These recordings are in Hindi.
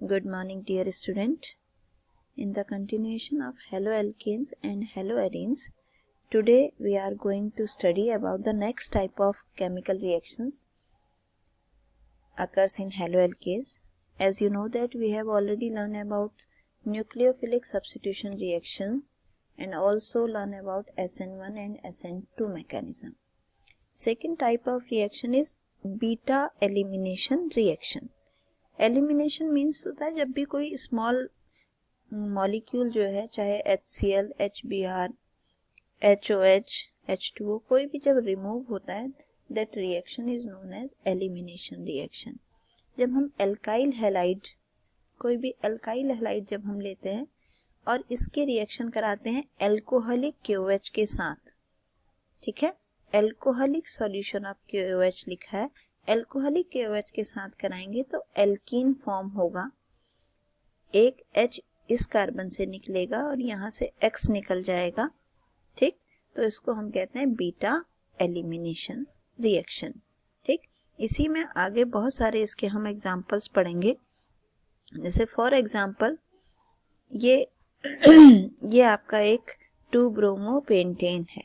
Good morning, dear student. In the continuation of haloalkanes and haloarenes, today we are going to study about the next type of chemical reactions occurs in haloalkanes. As you know that we have already learned about nucleophilic substitution reaction and also learn about SN1 and SN2 mechanism. Second type of reaction is beta elimination reaction. Elimination means होता है जब भी कोई स्मॉल मॉलिक्यूल जो है, चाहे HCl, HBr, HOH, H2O, कोई भी जब रिमूव होता है, that reaction is known as elimination reaction. जब हम एल्काइल हैलाइड, कोई भी एल्काइल हैलाइड जब हम लेते हैं और इसके रिएक्शन कराते हैं एल्कोहलिक KOH के साथ, ठीक है, एल्कोहलिक सॉल्यूशन ऑफ KOH लिखा है, एल्कोहलिक KOH के साथ कराएंगे तो एल्कीन फॉर्म होगा. एक H इस कार्बन से निकलेगा और यहाँ से X निकल जाएगा, ठीक. तो इसको हम कहते हैं बीटा एलिमिनेशन रिएक्शन, ठीक. इसी में आगे बहुत सारे इसके हम एग्जांपल्स पढ़ेंगे. जैसे फॉर एग्जांपल ये आपका एक 2-ब्रोमोपेंटेन है,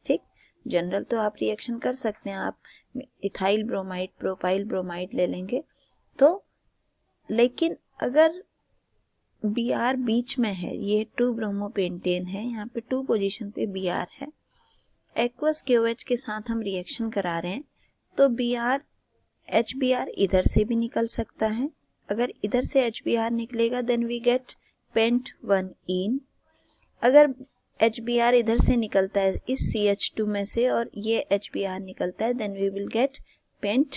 ठीक. जनरल तो आप रिएक्शन कर सकते हैं, आप इथाइल ब्रोमाइड, प्रोपाइल ब्रोमाइड ले लेंगे तो, लेकिन अगर Br बीच में है, ये 2-ब्रोमोपेंटेन है, यहाँ पे 2 पोजीशन पे Br है, एक्वस KOH के साथ हम रिएक्शन करा रहे हैं तो Br HBr इधर से भी निकल सकता है. अगर इधर से HBr निकलेगा then we get paint 1ene. अगर HBr इधर से निकलता है इस CH2 में से और ये HBr निकलता है then we will get pent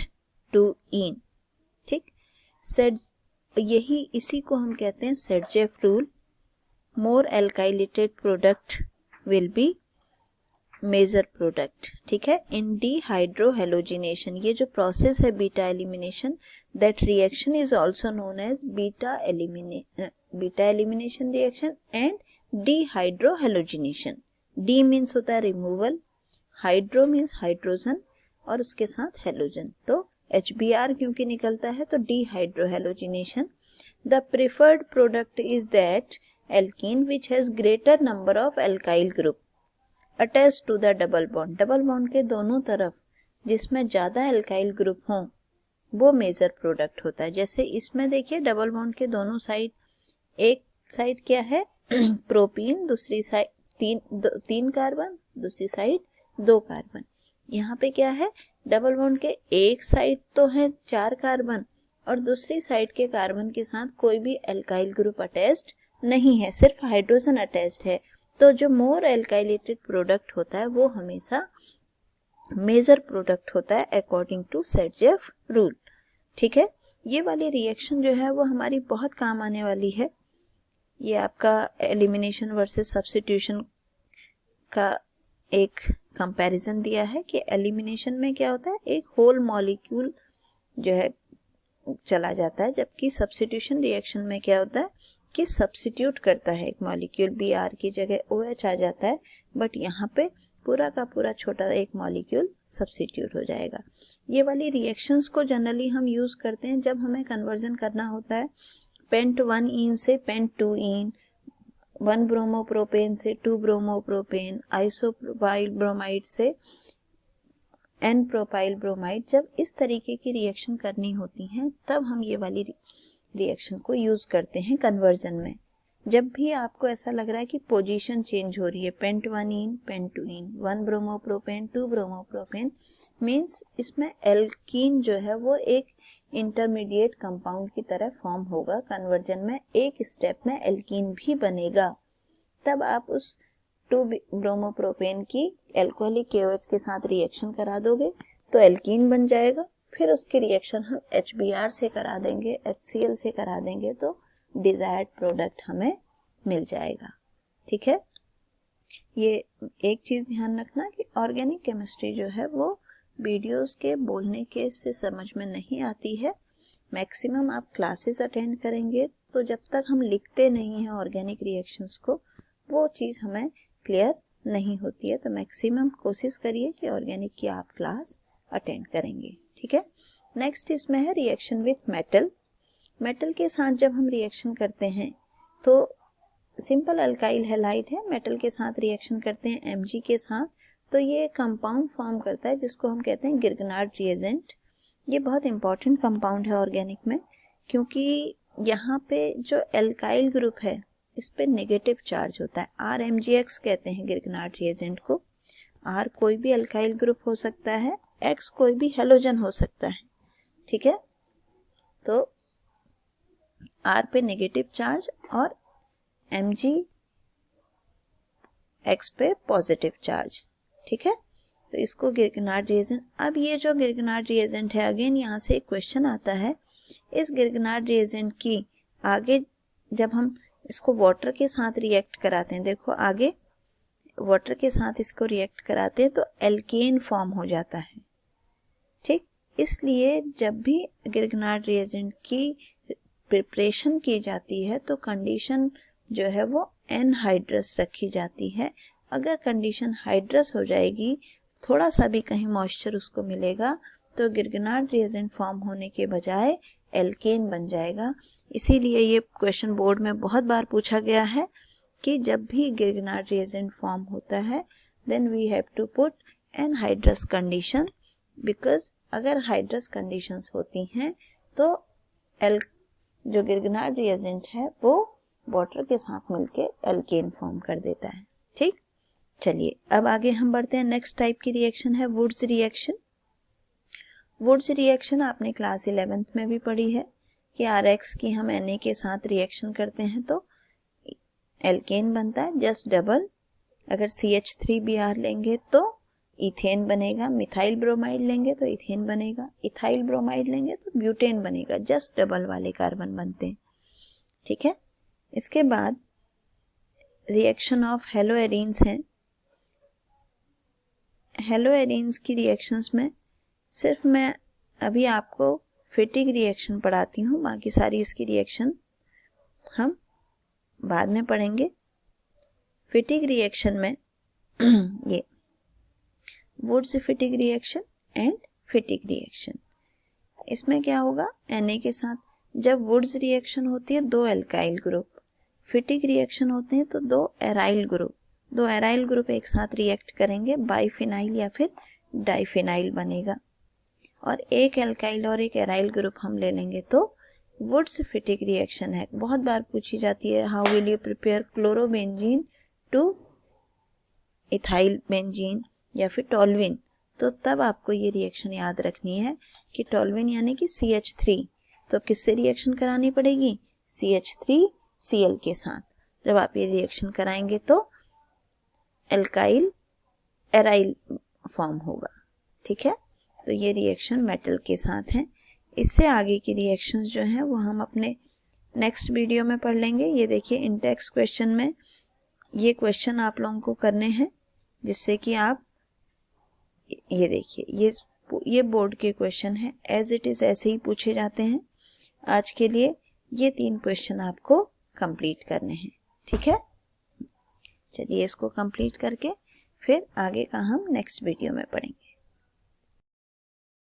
2ene, ठीक. यही इसी को हम कहते हैं Saytzeff rule. More alkylated product will be major product, ठीक है. इन डीहाइड्रोहेलोजिनेशन, ये जो प्रोसेस है beta elimination, that reaction is also known as beta elimination reaction and dehydrohalogenation. D means होता है रिमूवल, हाइड्रो मीन्स हाइड्रोजन और उसके साथ हेलोजन, तो HBr क्योंकि निकलता है तो dehydrohalogenation. The preferred product is that alkene which has greater number of alkyl group attach to the double bond. Double bond के दोनों तरफ जिसमें ज्यादा एल्काइल ग्रुप हों वो मेजर प्रोडक्ट होता है. जैसे इसमें देखिए डबल बॉन्ड के दोनों साइड, एक साइड क्या है प्रोपीन, दूसरी साइड 3 कार्बन, दूसरी साइड 2 कार्बन. यहाँ पे क्या है, डबल बॉन्ड के एक साइड तो है 4 कार्बन और दूसरी साइड के कार्बन के साथ कोई भी एल्काइल ग्रुप अटैच्ड नहीं है, सिर्फ हाइड्रोजन अटैच्ड है. तो जो मोर एल्काइलेटेड प्रोडक्ट होता है वो हमेशा मेजर प्रोडक्ट होता है अकॉर्डिंग टू सेडजेफ रूल, ठीक है. ये वाली रिएक्शन जो है वो हमारी बहुत काम आने वाली है. ये आपका एलिमिनेशन वर्सेस सब्स्टिट्यूशन का एक कंपैरिजन दिया है कि एलिमिनेशन में क्या होता है, एक होल मॉलिक्यूल जो है चला जाता है, जबकि सब्स्टिट्यूशन रिएक्शन में क्या होता है कि सब्स्टिट्यूट करता है एक मॉलिक्यूल, Br की जगह OH आ जाता है, बट यहाँ पे पूरा का पूरा छोटा एक मॉलिक्यूल सब्स्टिट्यूट हो जाएगा. ये वाली रिएक्शंस को जनरली हम यूज करते हैं जब हमें कन्वर्जन करना होता है पेंट 1ene से पेंट 2ene, 1 ब्रोमोप्रोपेन से 2 ब्रोमोप्रोपेन, आइसोप्रोपाइल ब्रोमाइड से N प्रोपाइल ब्रोमाइड. जब इस तरीके की रिएक्शन करनी होती हैं तब हम ये वाली रिएक्शन को यूज करते हैं कन्वर्जन में. जब भी आपको ऐसा लग रहा है कि पोजीशन चेंज हो रही है, pent 1ene, pent 2ene, 1 bromopropane, 2 bromopropane, means इसमें एल्कीन जो है वो एक इंटरमीडिएट कंपाउंड की तरह फॉर्म होगा. कन्वर्जन में एक स्टेप में एल्कीन भी बनेगा. तब आप उस 2 ब्रोमोप्रोपेन की एल्कोहलिक KOH के साथ रिएक्शन करा दोगे तो एल्कीन बन जाएगा. फिर उसकी रिएक्शन हम HBr से करा देंगे, HCl से करा देंगे तो डिजायर्ड प्रोडक्ट हमें मिल जाएगा, ठीक है. ये एक चीज ध्यान रखना कि ऑर्गेनिक केमिस्ट्री जो है वो वीडियोस के बोलने के से समझ में नहीं आती है. मैक्सिमम आप क्लासेस अटेंड करेंगे तो जब तक हम लिखते नहीं हैं ऑर्गेनिक रिएक्शंस को वो चीज़ हमें क्लियर नहीं होती है. तो मैक्सिमम कोशिश करिए कि ऑर्गेनिक की आप क्लास अटेंड करेंगे, ठीक है. नेक्स्ट इसमें है रिएक्शन विथ मेटल. मेटल के साथ जब हम रिएक्शन करते हैं तो सिंपल अल्काइल हैलाइड है, मेटल के साथ रिएक्शन करते हैं Mg के साथ, तो ये कंपाउंड फॉर्म करता है जिसको हम कहते हैं गिरगनार्ड रिएजेंट। ये बहुत इंपॉर्टेंट कंपाउंड है ऑर्गेनिक में, क्योंकि यहाँ पे जो एल्काइल ग्रुप है इस पे नेगेटिव चार्ज होता है। RMgX कहते हैं गिरगनार्ड रिएजेंट को। R कोई भी एल्काइल ग्रुप हो सकता है, X कोई भी हेलोजन हो सकता है, ठीक है। तो R पे नेगेटिव चार्ज और Mg X पे पॉजिटिव चार्ज, ठीक है। तो इसको गिरगनार्ड रिएजेंट। अब ये जो गिरगनार्ड रिएजेंट है, अगेन यहाँ से एक क्वेश्चन आता है, इस गिरगनार्ड रिएजेंट की आगे जब हम इसको वाटर के साथ रिएक्ट कराते हैं, देखो आगे वाटर के साथ इसको रिएक्ट कराते हैं तो एल्केन फॉर्म हो जाता है, ठीक। इसलिए जब भी गिरगनार्ड रिएजेंट की प्रिपरेशन की जाती है तो कंडीशन जो है वो एनहाइड्रस रखी जाती है। अगर कंडीशन हाइड्रस हो जाएगी, थोड़ा सा भी कहीं मॉइस्चर उसको मिलेगा, तो गिरगनार्ड रिएजेंट फॉर्म होने के बजाय एल्केन बन जाएगा। इसीलिए ये क्वेश्चन बोर्ड में बहुत बार पूछा गया है कि जब भी गिरगनार्ड रिएजेंट फॉर्म होता है then we have to put anhydrous condition, because अगर हाइड्रस कंडीशंस होती हैं तो जो गिरगनार्ड रिएजेंट है वो वाटर के साथ मिलके एल्केन फॉर्म कर देता है, ठीक। चलिए अब आगे हम बढ़ते हैं। नेक्स्ट टाइप की रिएक्शन है वुड्स रिएक्शन। वुड्स रिएक्शन आपने क्लास 11th में भी पढ़ी है कि RX की हम Na के साथ रिएक्शन करते हैं तो एल्केन बनता है, जस्ट डबल। अगर CH3Br लेंगे तो इथेन बनेगा, मिथाइल ब्रोमाइड लेंगे तो इथेन बनेगा, इथाइल ब्रोमाइड लेंगे तो ब्यूटेन बनेगा, जस्ट डबल वाले कार्बन बनते हैं, ठीक है। इसके बाद रिएक्शन ऑफ हेलोएरीन्स हैं। हेलोएरीन्स की रिएक्शंस में सिर्फ मैं अभी आपको फिटिक रिएक्शन पढ़ाती हूँ, बाकी सारी इसकी रिएक्शन हम बाद में पढ़ेंगे। फिटिक रिएक्शन में ये Wurtz Fittig reaction and Fittig reaction, इसमें क्या होगा, Na के साथ जब वुड्स रिएक्शन होती है दो एल्काइल ग्रुप, फिटिक रिएक्शन होते हैं तो दो एराइल ग्रुप एक साथ रिएक्ट करेंगे, बाइफिनाइल या फिर डाइफिनाइल बनेगा, और एक एल्काइल और एक एराइल ग्रुप हम ले लेंगे तो वुड्स फिटिक रिएक्शन है। बहुत बार पूछी जाती है, how will you prepare chlorobenzene two ethyl benzene या फिर टोल्विन, तो तब आपको ये रिएक्शन याद रखनी है कि टोल्विन यानी कि CH3, तो किससे रिएक्शन करानी पड़ेगी, CH3Cl के साथ। जब आप ये रिएक्शन कराएंगे तो एल्काइल एराइल फॉर्म होगा, ठीक है। तो ये रिएक्शन मेटल के साथ है। इससे आगे की रिएक्शंस जो हैं वो हम अपने नेक्स्ट वीडियो में पढ़ लेंगे। ये देखिए इंटेक्स क्वेश्चन में ये क्वेश्चन आप लोगों को करने हैं, जिससे कि आप ये देखिए ये बोर्ड के क्वेश्चन है, एज इट इज ऐसे ही पूछे जाते हैं। आज के लिए ये 3 क्वेश्चन आपको कंप्लीट करने हैं, ठीक है। चलिए इसको कंप्लीट करके फिर आगे का हम नेक्स्ट वीडियो में पढ़ेंगे।